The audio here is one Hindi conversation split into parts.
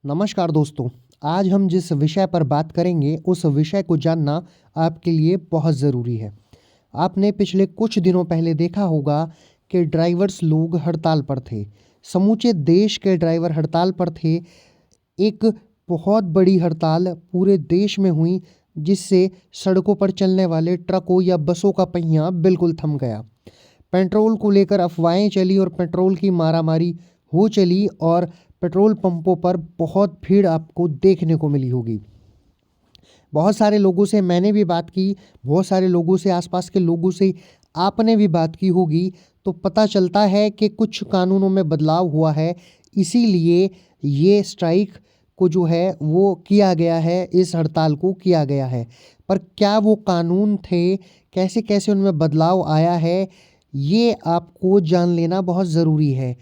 नमस्कार दोस्तों। आज हम जिस विषय पर बात करेंगे उस विषय को जानना आपके लिए बहुत ज़रूरी है। आपने पिछले कुछ दिनों पहले देखा होगा कि ड्राइवर्स लोग हड़ताल पर थे। समूचे देश के ड्राइवर हड़ताल पर थे। एक बहुत बड़ी हड़ताल पूरे देश में हुई जिससे सड़कों पर चलने वाले ट्रकों या बसों का पहिया बिल्कुल थम गया। पेट्रोल को लेकर अफवाहें चली और पेट्रोल की मारामारी हो चली और पेट्रोल पंपों पर बहुत भीड़ आपको देखने को मिली होगी। बहुत सारे लोगों से मैंने भी बात की, बहुत सारे लोगों से, आसपास के लोगों से आपने भी बात की होगी, तो पता चलता है कि कुछ कानूनों में बदलाव हुआ है। इसीलिए ये स्ट्राइक को जो है वो किया गया है, इस हड़ताल को किया गया है। पर क्या वो कानून थे, कैसे कैसे उनमें बदलाव आया है, ये आपको जान लेना बहुत ज़रूरी है।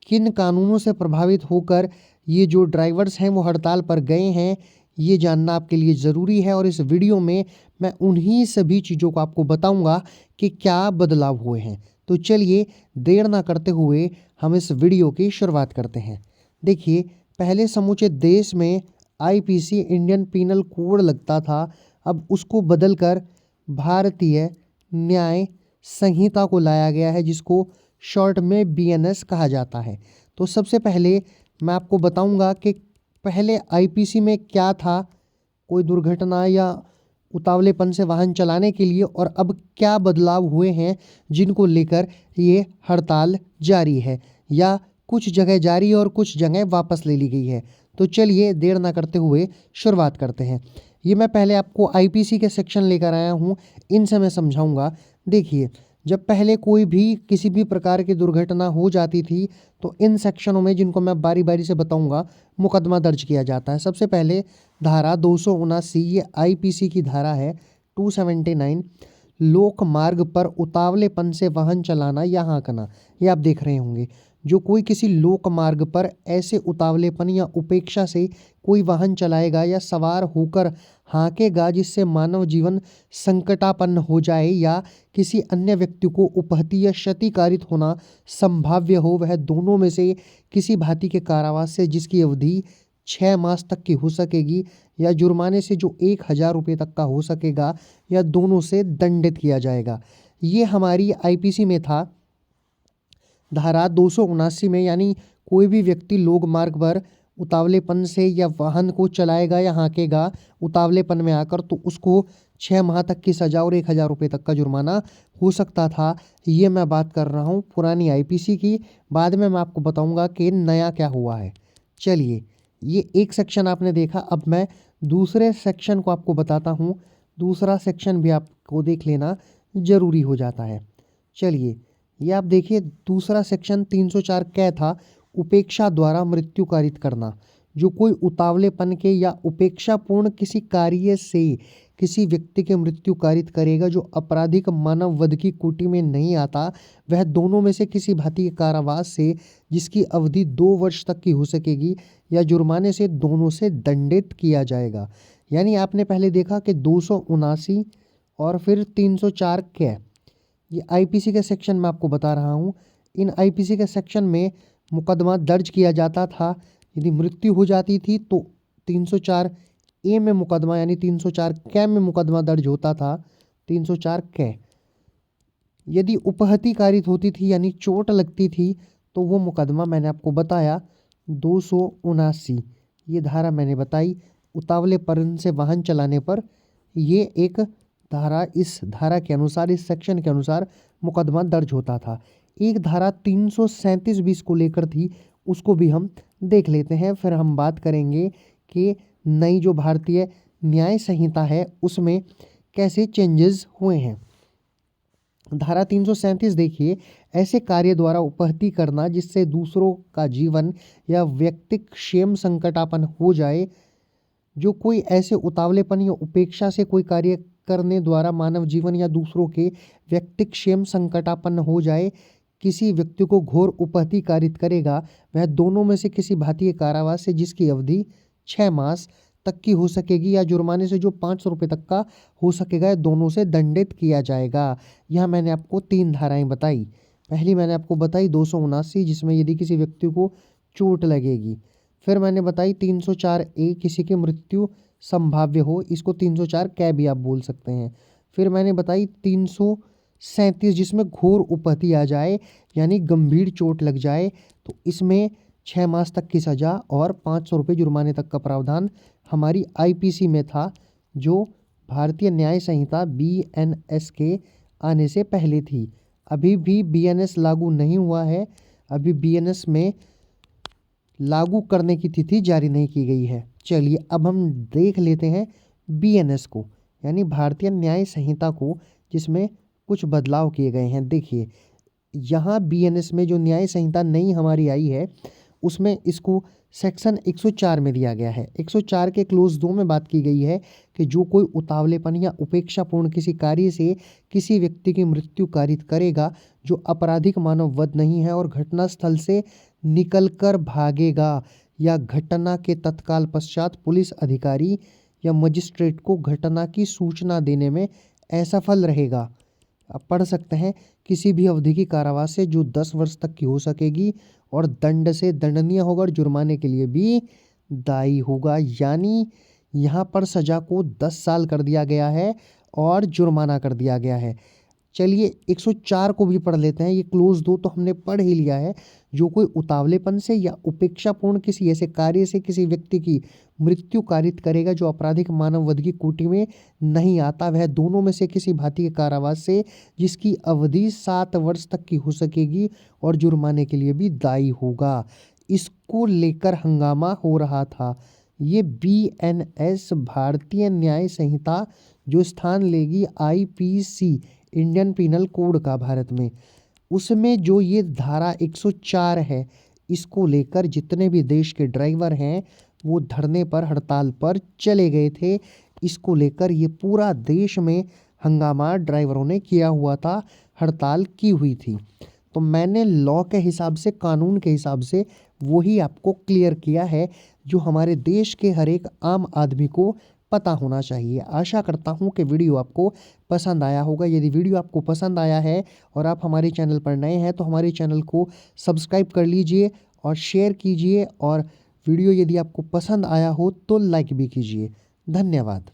किन कानूनों से प्रभावित होकर ये जो ड्राइवर्स हैं वो हड़ताल पर गए हैं, ये जानना आपके लिए ज़रूरी है। और इस वीडियो में मैं उन्हीं सभी चीज़ों को आपको बताऊंगा कि क्या बदलाव हुए हैं। तो चलिए देर ना करते हुए हम इस वीडियो की शुरुआत करते हैं। देखिए, पहले समूचे देश में आईपीसी इंडियन पीनल कोड लगता था। अब उसको बदलकर भारतीय न्याय संहिता को लाया गया है, जिसको शॉर्ट में बीएनएस कहा जाता है। तो सबसे पहले मैं आपको बताऊंगा कि पहले आईपीसी में क्या था, कोई दुर्घटना या उतावलेपन से वाहन चलाने के लिए, और अब क्या बदलाव हुए हैं जिनको लेकर ये हड़ताल जारी है, या कुछ जगह जारी है और कुछ जगह वापस ले ली गई है। तो चलिए देर ना करते हुए शुरुआत करते हैं। ये मैं पहले आपको आईपीसी के सेक्शन लेकर आया हूँ, इनसे मैं समझाऊंगा। देखिए, जब पहले कोई भी किसी भी प्रकार की दुर्घटना हो जाती थी तो इन सेक्शनों में, जिनको मैं बारी बारी से बताऊंगा, मुकदमा दर्ज किया जाता है। सबसे पहले धारा 279, ये आईपीसी की धारा है 279, लोक मार्ग पर उतावलेपन से वाहन चलाना या हाँकना। ये आप देख रहे होंगे, जो कोई किसी लोक मार्ग पर ऐसे उतावलेपन या उपेक्षा से कोई वाहन चलाएगा या सवार होकर हाँकेगा जिससे मानव जीवन संकटापन्न हो जाए या किसी अन्य व्यक्ति को उपहति या क्षतिकारित होना संभाव्य हो, वह दोनों में से किसी भांति के कारावास से जिसकी अवधि 6 मास तक की हो सकेगी या जुर्माने से जो 1000 रुपये तक का हो सकेगा, या दोनों से दंडित किया जाएगा। ये हमारी आईपीसी में था धारा 279 में। यानी कोई भी व्यक्ति लोक मार्ग पर उतावलेपन से या वाहन को चलाएगा या हाँकेगा उतावलेपन में आकर, तो उसको 6 माह तक की सजा और 1000 रुपये तक का जुर्माना हो सकता था। ये मैं बात कर रहा हूँ पुरानी आईपीसी की। बाद में मैं आपको बताऊंगा कि नया क्या हुआ है। चलिए, ये एक सेक्शन आपने देखा, अब मैं दूसरे सेक्शन को आपको बताता हूँ। दूसरा सेक्शन भी आपको देख लेना ज़रूरी हो जाता है। चलिए, ये आप देखिए, दूसरा सेक्शन 304 क्या था, उपेक्षा द्वारा मृत्यु कारित करना। जो कोई उतावलेपन के या उपेक्षापूर्ण किसी कार्य से किसी व्यक्ति के मृत्यु कारित करेगा जो आपराधिक मानव वध की कोटि में नहीं आता, वह दोनों में से किसी भांति के कारावास से जिसकी अवधि 2 वर्ष तक की हो सकेगी या जुर्माने से दोनों से दंडित किया जाएगा। यानी आपने पहले देखा कि 279 और फिर 304 क्या, ये आईपीसी के सेक्शन में आपको बता रहा हूँ। इन आईपीसी के सेक्शन में मुकदमा दर्ज किया जाता था। यदि मृत्यु हो जाती थी तो 304 ए में मुकदमा, यानी 304 कै में मुकदमा दर्ज होता था। 304 कै, यदि उपहति कारित होती थी यानी चोट लगती थी, तो वो मुकदमा मैंने आपको बताया 279, ये धारा मैंने बताई। उतावलेपन से वाहन चलाने पर ये एक धारा, इस धारा के अनुसार, इस सेक्शन के अनुसार मुकदमा दर्ज होता था। एक धारा 337 भी इसको लेकर थी, उसको भी हम देख लेते हैं। फिर हम बात करेंगे कि नई जो भारतीय न्याय संहिता है उसमें कैसे चेंजेस हुए हैं। धारा 337 देखिए, ऐसे कार्य द्वारा उपहति करना जिससे दूसरों का जीवन या व्यक्तिक क्षेम संकटापन्न हो जाए। जो कोई ऐसे उतावलेपन या उपेक्षा से कोई कार्य करने द्वारा मानव जीवन या दूसरों के व्यक्तिक क्षेम संकटापन्न हो जाए, किसी व्यक्ति को घोर उपहति कारित करेगा, वह दोनों में से किसी भांति के कारावास से जिसकी अवधि 6 मास तक की हो सकेगी या जुर्माने से जो 500 रुपये तक का हो सकेगा, दोनों से दंडित किया जाएगा। यह मैंने आपको 3 धाराएं बताई। पहली मैंने आपको बताई 279, जिसमें यदि किसी व्यक्ति को चोट लगेगी। फिर मैंने बताई 304A किसी की मृत्यु संभाव्य हो, इसको 304 कै भी आप बोल सकते हैं। फिर मैंने बताई 337 जिसमें घोर उपहति आ जाए यानी गंभीर चोट लग जाए, तो इसमें 6 मास तक की सज़ा और 500 रुपये जुर्माने तक का प्रावधान हमारी आईपीसी में था, जो भारतीय न्याय संहिता बीएनएस के आने से पहले थी। अभी भी बीएनएस लागू नहीं हुआ है, अभी बीएनएस में लागू करने की तिथि जारी नहीं की गई है। चलिए अब हम देख लेते हैं बीएनएस को, यानी भारतीय न्याय संहिता को, जिसमें कुछ बदलाव किए गए हैं। देखिए यहाँ बीएनएस में जो न्याय संहिता नई हमारी आई है, उसमें इसको सेक्शन 104 में दिया गया है। 104 के क्लोज 2 में बात की गई है कि जो कोई उतावलेपन या उपेक्षापूर्ण किसी कार्य से किसी व्यक्ति की मृत्यु कारित करेगा जो आपराधिक मानव वध नहीं है और घटनास्थल से निकलकर भागेगा या घटना के तत्काल पश्चात पुलिस अधिकारी या मजिस्ट्रेट को घटना की सूचना देने में असफल रहेगा। आप पढ़ सकते हैं, किसी भी अवधि की कारावास से जो 10 वर्ष तक की हो सकेगी और दंड से दंडनीय होगा और जुर्माने के लिए भी दायी होगा। यानी यहाँ पर सजा को 10 साल कर दिया गया है और जुर्माना कर दिया गया है। चलिए 104 को भी पढ़ लेते हैं। ये क्लोज 2 तो हमने पढ़ ही लिया है। जो कोई उतावलेपन से या उपेक्षापूर्ण किसी ऐसे कार्य से किसी व्यक्ति की मृत्यु कारित करेगा जो आपराधिक मानव वध की कोटि में नहीं आता, वह दोनों में से किसी भांति के कारावास से जिसकी अवधि 7 वर्ष तक की हो सकेगी और जुर्माने के लिए भी दायी होगा। इसको लेकर हंगामा हो रहा था। ये बीएनएस भारतीय न्याय संहिता जो स्थान लेगी आईपीसी इंडियन पिनल कोड का भारत में, उसमें जो ये धारा 104 है, इसको लेकर जितने भी देश के ड्राइवर हैं वो धरने पर हड़ताल पर चले गए थे। इसको लेकर ये पूरा देश में हंगामा ड्राइवरों ने किया हुआ था, हड़ताल की हुई थी। तो मैंने लॉ के हिसाब से, कानून के हिसाब से वही आपको क्लियर किया है जो हमारे देश के हर एक आम आदमी को पता होना चाहिए। आशा करता हूँ कि वीडियो आपको पसंद आया होगा। यदि वीडियो आपको पसंद आया है और आप हमारे चैनल पर नए हैं तो हमारे चैनल को सब्सक्राइब कर लीजिए और शेयर कीजिए, और वीडियो यदि आपको पसंद आया हो तो लाइक भी कीजिए। धन्यवाद।